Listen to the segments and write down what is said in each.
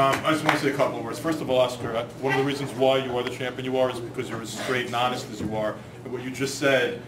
I just want to say a couple of words. First of all, Oscar, one of the reasons why you are the champion you are is because you're as straight and honest as you are. And what you just said,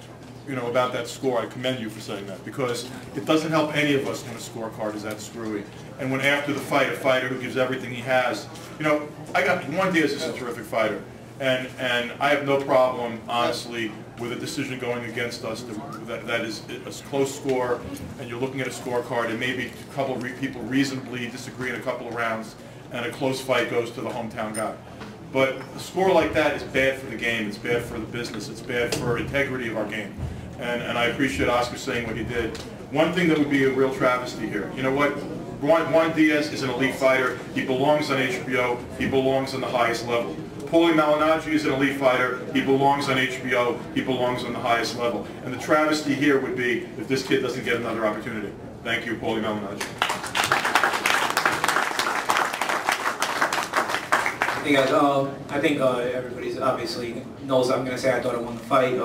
you know, about that score, I commend you for saying that, because it doesn't help any of us when a scorecard is that screwy. And when after the fight, a fighter who gives everything he has, you know, Juan Diaz is a terrific fighter, and I have no problem, honestly, with a decision going against us that is a close score, and you're looking at a scorecard, and maybe a couple of people reasonably disagree in a couple of rounds, and a close fight goes to the hometown guy. But a score like that is bad for the game, it's bad for the business, it's bad for integrity of our game. And I appreciate Oscar saying what he did. One thing that would be a real travesty here, you know what? Juan Diaz is an elite fighter. He belongs on HBO. He belongs on the highest level. Paulie Malignaggi is an elite fighter. He belongs on HBO. He belongs on the highest level. And the travesty here would be if this kid doesn't get another opportunity. Thank you, Paulie Malignaggi. Hey guys, I think everybody's obviously knows I'm going to say I thought I won the fight.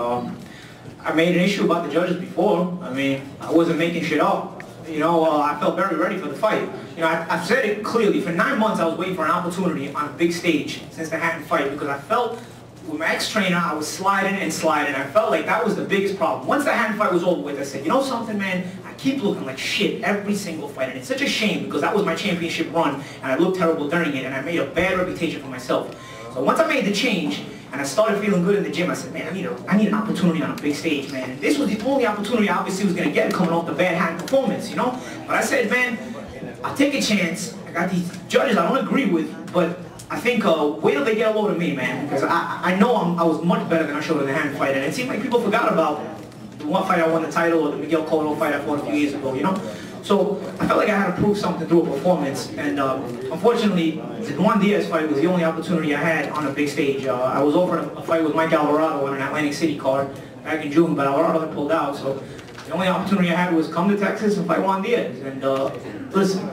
I made an issue about the judges before. I mean, I wasn't making shit up. You know, I felt very ready for the fight. You know, I've said it clearly. For 9 months, I was waiting for an opportunity on a big stage since the Hatton fight, because I felt with my ex-trainer, I was sliding and sliding. I felt like that was the biggest problem. Once the Hatton fight was over with, I said, you know something, man? I keep looking like shit every single fight, and it's such a shame because that was my championship run, and I looked terrible during it, and I made a bad reputation for myself. So once I made the change, and I started feeling good in the gym, I said, man, I need an opportunity on a big stage, man. And this was the only opportunity I obviously was going to get coming off the bad Hatton performance, you know? But I said, man, I'll take a chance. I got these judges I don't agree with, but I think, wait till they get a load of me, man. Because I know I was much better than I showed in the Hatton fight. And it seemed like people forgot about the one fight I won the title, or the Miguel Cotto fight I fought a few years ago, you know? So I felt like I had to prove something through a performance, and unfortunately, the Juan Diaz fight was the only opportunity I had on a big stage. I was offered a fight with Mike Alvarado on an Atlantic City card back in June, but Alvarado had pulled out, so the only opportunity I had was come to Texas and fight Juan Diaz. And listen,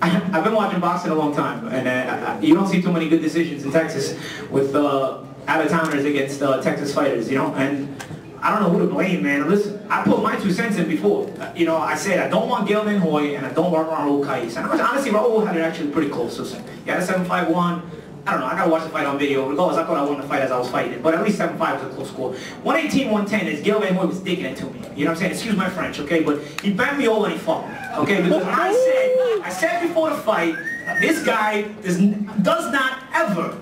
I've been watching boxing a long time, and you don't see too many good decisions in Texas with out-of-towners against Texas fighters, you know? And I don't know who to blame, man. Listen, I put my 2 cents in before. You know, I said I don't want Gael Van Hoy and I don't want Raul Kais. And honestly, Raul had it actually pretty close. So he had a 7-5-1. I don't know, I gotta watch the fight on video. Regardless, I thought I won the fight as I was fighting. But at least 7-5 was a close score. 118-110 is Gael Van Hoy was digging it to me. You know what I'm saying? Excuse my French, okay? But he bent me over and he fucked me. Okay? Because I said before the fight, this guy does not ever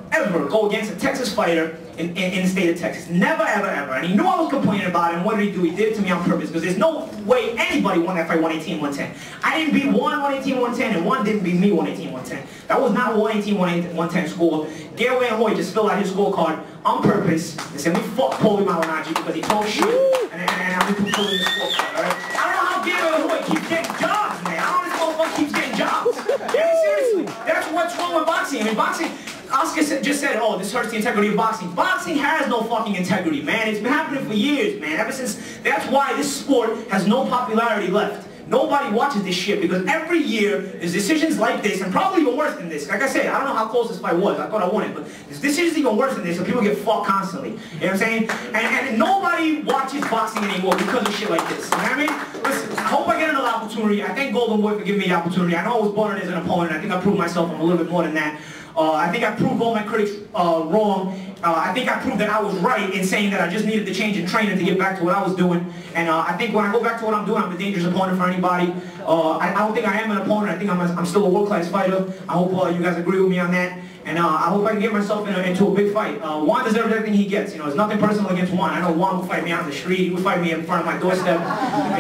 go against a Texas fighter in the state of Texas. Never, ever, ever. And he knew I was complaining about it, and what did he do? He did it to me on purpose, because there's no way anybody won that fight 118-110. I didn't beat Juan 118-110, and Juan didn't beat me 118-110. That was not a 118-110 score. Gael Van Hoy just filled out his scorecard on purpose and said, we fucked Paulie Malignaggi because he talked shit, and I'm going to put in the scorecard, alright? I don't know how Gael Van Hoy keeps getting jobs, man. I don't know if this motherfucker keeps getting jobs. Yeah, seriously. That's what's wrong with boxing. I mean, boxing, Oscar just said, oh, this hurts the integrity of boxing. Boxing has no fucking integrity, man. It's been happening for years, man. Ever since, that's why this sport has no popularity left. Nobody watches this shit, because every year there's decisions like this, and probably even worse than this. Like I said, I don't know how close this fight was. I thought I won it, but there's decisions even worse than this, so people get fucked constantly. You know what I'm saying? And nobody watches boxing anymore because of shit like this. You know what I mean? Listen, I hope I get another opportunity. I thank Golden Boy for giving me the opportunity. I know I was born as an opponent. I think I proved myself I'm a little bit more than that. I think I proved all my critics wrong. I think I proved that I was right in saying that I just needed to change in training to get back to what I was doing. And I think when I go back to what I'm doing, I'm a dangerous opponent for anybody. I don't think I am an opponent. I think I'm still a world-class fighter. I hope you guys agree with me on that. And I hope I can get myself into a big fight. Juan deserves everything he gets. You know, it's nothing personal against Juan. I know Juan would fight me on the street. He would fight me in front of my doorstep.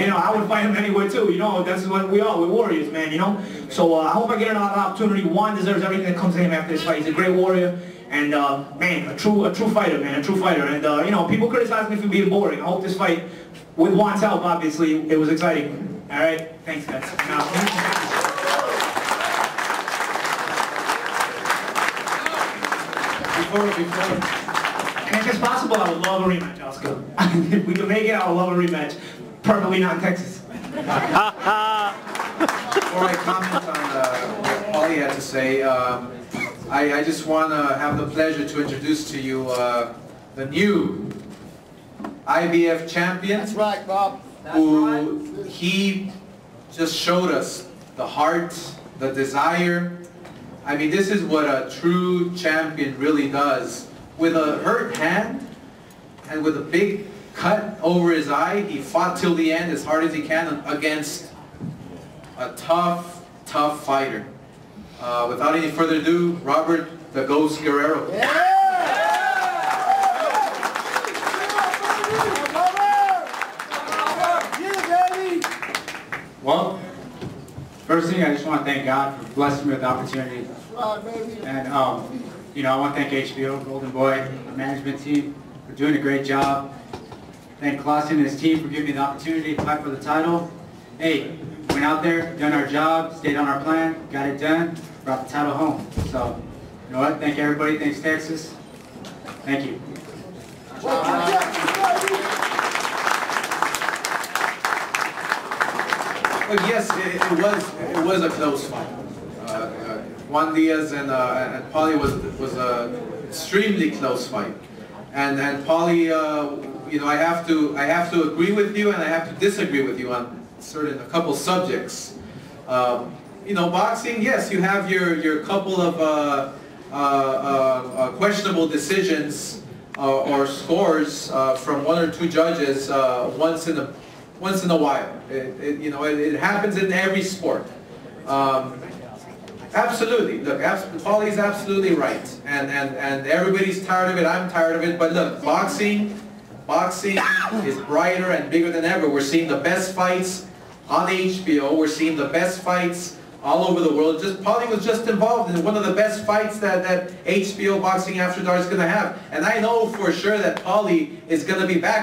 You know, I would fight him anywhere too. You know, that's what we are. We're warriors, man. You know. So I hope I get another opportunity. Juan deserves everything that comes to him after this fight. He's a great warrior. And man, a true fighter, man, a true fighter. And you know, people criticize me for being boring. I hope this fight, with Juan's help, obviously, it was exciting. All right, thanks, guys. Before, and if it's possible, I would love a rematch, Oscar. If we can make it, I would love a rematch. Preferably not in Texas. Before I comment on what Paulie had to say, I just want to have the pleasure to introduce to you the new IBF champion. That's right, Bob. He just showed us the heart, the desire, I mean, this is what a true champion really does. With a hurt hand and with a big cut over his eye, he fought till the end as hard as he can against a tough, tough fighter. Without any further ado, Robert the Ghost Guerrero. Well, first thing, I just want to thank God for blessing me with the opportunity. And, you know, I want to thank HBO, Golden Boy, the management team for doing a great job. Thank Clausen and his team for giving me the opportunity to fight for the title. Hey, went out there, done our job, stayed on our plan, got it done, brought the title home. So, you know what? Thank everybody. Thanks, Texas. Thank you. Well, yes, it was a close fight. Juan Diaz and Paulie was a extremely close fight, and Paulie, you know, I have to agree with you and I have to disagree with you on a couple subjects. You know, boxing, yes, you have your couple of questionable decisions or scores from one or two judges once in a while. You know, it happens in every sport. Absolutely. Look, Paulie's absolutely right, and everybody's tired of it. I'm tired of it. But look, boxing is brighter and bigger than ever. We're seeing the best fights on HBO. We're seeing the best fights all over the world. Paulie was just involved in one of the best fights that HBO Boxing After Dark is going to have, and I know for sure that Paulie is going to be back.